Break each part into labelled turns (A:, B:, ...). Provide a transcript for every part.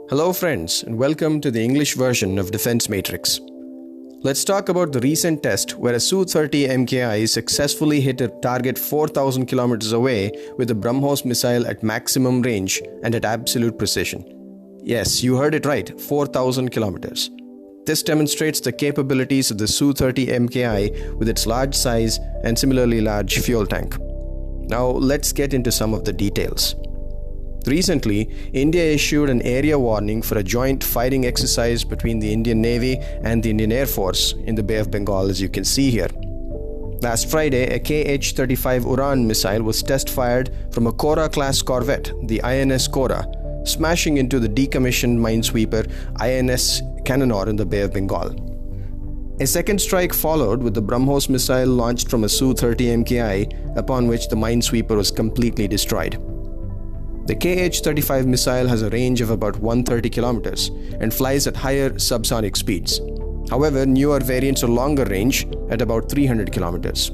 A: Hello friends, and welcome to the English version of Defense Matrix. Let's talk about the recent test where a Su-30 MKI successfully hit a target 4,000 kilometers away with a BrahMos missile at maximum range and at absolute precision. Yes, you heard it right, 4,000 kilometers. This demonstrates the capabilities of the Su-30 MKI with its large size and similarly large fuel tank. Now let's get into some of the details. Recently, India issued an area warning for a joint fighting exercise between the Indian Navy and the Indian Air Force in the Bay of Bengal, as you can see here. Last Friday, a Kh-35 Uran missile was test-fired from a Kora-class corvette, the INS Kora, smashing into the decommissioned minesweeper INS Cannonor in the Bay of Bengal. A second strike followed with the BrahMos missile launched from a Su-30 MKI, upon which the minesweeper was completely destroyed. The Kh-35 missile has a range of about 130 kilometers and flies at higher subsonic speeds. However, newer variants are longer range at about 300 kilometers.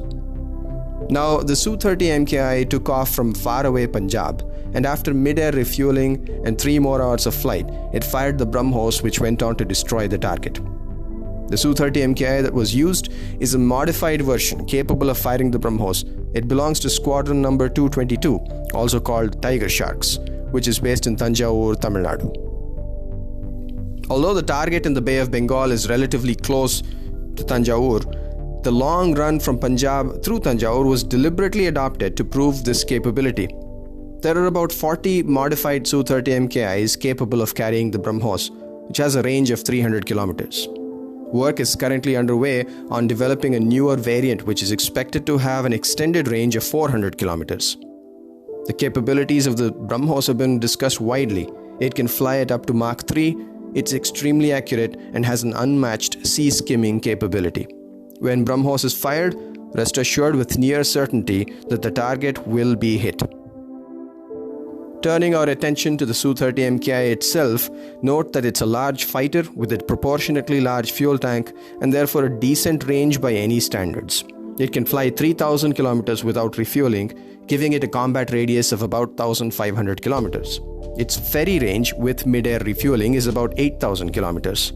A: Now, the Su-30 MKI took off from faraway Punjab, and after mid-air refueling and 3 more hours of flight, it fired the BrahMos, which went on to destroy the target. The Su-30 MKI that was used is a modified version capable of firing the BrahMos. It belongs to Squadron number 222, also called Tiger Sharks, which is based in Tanjavur, Tamil Nadu. Although the target in the Bay of Bengal is relatively close to Tanjavur, the long run from Punjab through Tanjavur was deliberately adopted to prove this capability. There are about 40 modified Su-30 MKIs capable of carrying the BrahMos, which has a range of 300 kilometers. Work is currently underway on developing a newer variant which is expected to have an extended range of 400 kilometers. The capabilities of the BrahMos have been discussed widely. It can fly at up to Mach 3, it's extremely accurate and has an unmatched sea-skimming capability. When BrahMos is fired, rest assured with near certainty that the target will be hit. Turning our attention to the Su-30 MKI itself, note that it's a large fighter with a proportionately large fuel tank and therefore a decent range by any standards. It can fly 3,000 kilometers without refueling, giving it a combat radius of about 1,500 kilometers. Its ferry range with mid-air refueling is about 8,000 kilometers.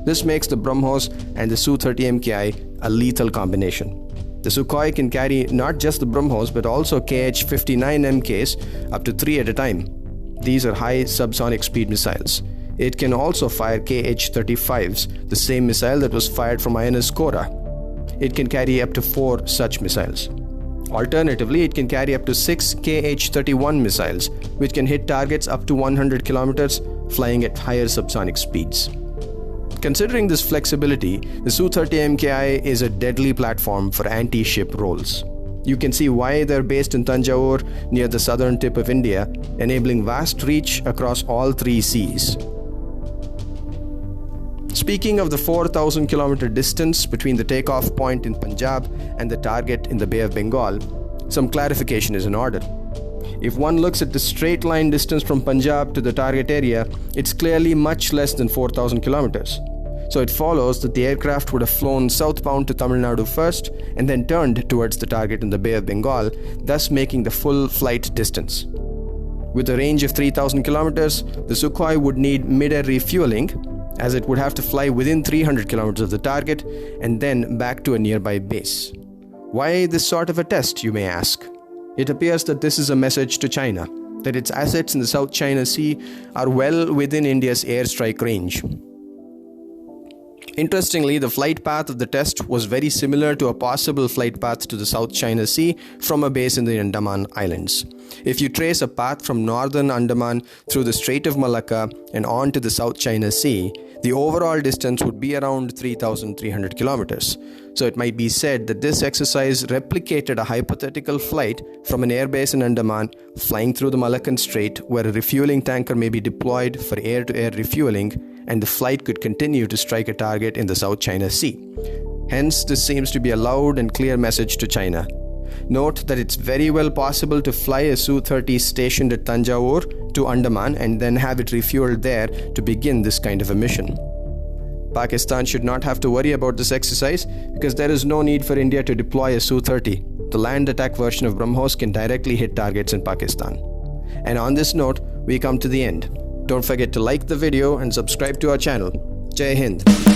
A: This makes the BrahMos and the Su-30 MKI a lethal combination. The Sukhoi can carry not just the BrahMos but also Kh-59 MKs up to 3 at a time. These are high subsonic speed missiles. It can also fire Kh-35s, the same missile that was fired from INS Kora. It can carry up to 4 such missiles. Alternatively, it can carry up to 6 Kh-31 missiles, which can hit targets up to 100 kilometers, flying at higher subsonic speeds. Considering this flexibility, the Su-30 MKI is a deadly platform for anti-ship roles. You can see why they're based in Tanjavur near the southern tip of India, enabling vast reach across all 3 seas. Speaking of the 4,000 kilometer distance between the takeoff point in Punjab and the target in the Bay of Bengal, some clarification is in order. If one looks at the straight line distance from Punjab to the target area, it's clearly much less than 4,000 kilometers. So it follows that the aircraft would have flown southbound to Tamil Nadu first and then turned towards the target in the Bay of Bengal, thus making the full flight distance. With a range of 3,000 kilometers, the Sukhoi would need mid-air refueling, as it would have to fly within 300 kilometers of the target and then back to a nearby base. Why this sort of a test, you may ask? It appears that this is a message to China, that its assets in the South China Sea are well within India's airstrike range. Interestingly, the flight path of the test was very similar to a possible flight path to the South China Sea from a base in the Andaman Islands. If you trace a path from northern Andaman through the Strait of Malacca and on to the South China Sea, the overall distance would be around 3,300 kilometers. So it might be said that this exercise replicated a hypothetical flight from an airbase in Andaman flying through the Malaccan Strait, where a refueling tanker may be deployed for air-to-air refueling, and the flight could continue to strike a target in the South China Sea. Hence, this seems to be a loud and clear message to China. Note that it's very well possible to fly a Su-30 stationed at Tanjavur to Andaman and then have it refueled there to begin this kind of a mission. Pakistan should not have to worry about this exercise because there is no need for India to deploy a Su-30. The land attack version of BrahMos can directly hit targets in Pakistan. And on this note, we come to the end. Don't forget to like the video and subscribe to our channel. Jai Hind.